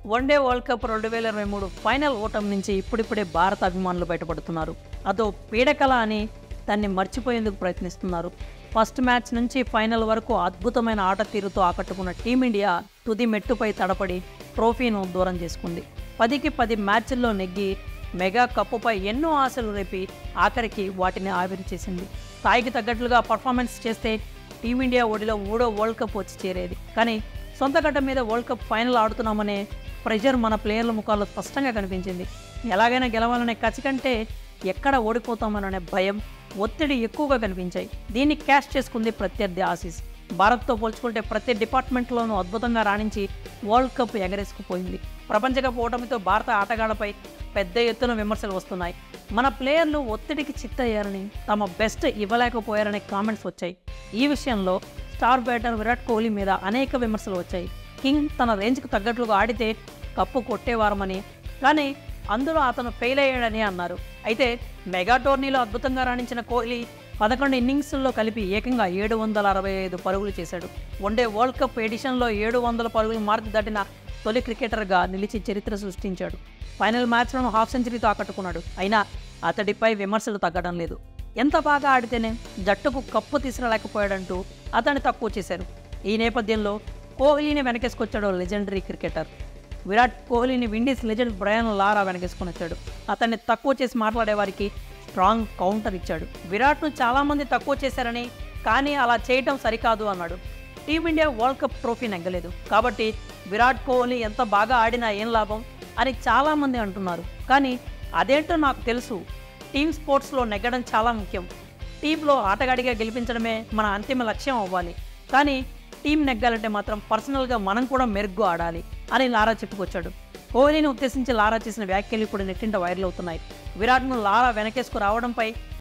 One day world cup 2023 final ఓటమి నుంచి ఇప్పుడిప్పుడే భారత అభిమానులు బయటపడుతున్నారు. అదో పీడకల అని దాన్ని మర్చిపోయేందుకు ప్రయత్నిస్తున్నారు. ఫస్ట్ మ్యాచ్ నుంచి ఫైనల్ వరకు అద్భుతమైన ఆట తీరుతో ఆకట్టుకున్న టీమిండియా తుది మెట్టుపై తడపడి ట్రోఫీను దూరం చేసుకుంది. 10కి 10 మ్యాచ్ల్లో నెగ్గి మెగా కప్పుపై ఎన్నో ఆశలు రేపి ఆఖరికి వాటిని ఆవిరి చేసింది. స్థాయికి తగ్గట్లుగా పర్ఫార్మెన్స్ చేస్తే టీమిండియా ఒడిలో 3వ వరల్డ్ కప్ వచ్చి చేరేది. కానీ సొంత గడ్డ మీద వరల్డ్ కప్ ఫైనల్ ఆడుతున్నామనే ప్రెషర్ మన ప్లేయర్ల ముఖాల్లో స్పష్టంగా కనిపించింది. ఎలాగైనా గెలవాలనే కసి కంటే ఎక్కడ ఓడిపోతామననే భయం, ఒత్తిడి ఎక్కువగా కనిపించాయి. దీన్ని క్యాష్ చేసుకుంది ప్రత్యర్థి ఆసీస్. భారత్తో పోల్చుకుంటే ప్రతి డిపార్ట్మెంట్లోనూ అద్భుతంగా రాణించి వరల్డ్ కప్ ఎగరేసుకుపోయింది. ప్రపంచ కప్ ఓటమితో భారత ఆటగాళ్లపై పెద్ద ఎత్తున విమర్శలు వస్తున్నాయి. మన ప్లేయర్లు ఒత్తిడికి చిత్తయ్యారని, తమ బెస్ట్ ఇవ్వలేకపోయారనే కామెంట్స్ వచ్చాయి. ఈ విషయంలో స్టార్ బ్యాటర్ విరాట్ కోహ్లీ మీద అనేక విమర్శలు వచ్చాయి. కింగ్ తన రేంజ్కి తగ్గట్లుగా ఆడితే కప్పు కొట్టేవారమని, కానీ అందులో అతను ఫెయిల్ అయ్యాడని అన్నారు. అయితే మెగా టోర్నీలో అద్భుతంగా రాణించిన కోహ్లీ 11 ఇన్నింగ్స్ల్లో కలిపి ఏకంగా 765 పరుగులు చేశాడు. వన్డే వరల్డ్ కప్ ఎడిషన్లో 700 పరుగులు మార్క్ దాటిన తొలి క్రికెటర్గా నిలిచి చరిత్ర సృష్టించాడు. ఫైనల్ మ్యాచ్లను హాఫ్ సెంచరీతో ఆకట్టుకున్నాడు. అయినా అతడిపై విమర్శలు తగ్గడం లేదు. ఎంత బాగా ఆడితేనే జట్టుకు కప్పు తీసుకురాలేకపోయాడంటూ అతన్ని తక్కువ చేశారు. ఈ నేపథ్యంలో కోహ్లీని వెనకేసుకొచ్చాడు లెజెండరీ క్రికెటర్. విరాట్ కోహ్లీని విండీస్ లెజెండ్ బ్రయన్ లారా వెనకేసుకొని వచ్చాడు. అతన్ని తక్కువ చేసి మాట్లాడేవారికి స్ట్రాంగ్ కౌంటర్ ఇచ్చాడు. విరాట్ను చాలామంది తక్కువ చేశారని, కానీ అలా చేయటం సరికాదు అన్నాడు. టీమిండియా వరల్డ్ కప్ ట్రోఫీ నెగ్గలేదు కాబట్టి విరాట్ కోహ్లీ ఎంత బాగా ఆడినా ఏం లాభం అని చాలామంది అంటున్నారు. కానీ అదేంటో నాకు తెలుసు. టీమ్ స్పోర్ట్స్లో నెగ్గడం చాలా ముఖ్యం. టీంలో ఆటగాడిగా గెలిపించడమే మన అంతిమ లక్ష్యం అవ్వాలి. కానీ టీం నెగ్గాలంటే మాత్రం పర్సనల్గా మనం కూడా మెరుగ్గా ఆడాలి అని లారా చెప్పుకొచ్చాడు. కోహ్లీని ఉద్దేశించి లారా చేసిన వ్యాఖ్యలు ఇప్పుడు నెట్టింట వైరల్ అవుతున్నాయి. విరాట్ను లారా వెనకేసుకు రావడంపై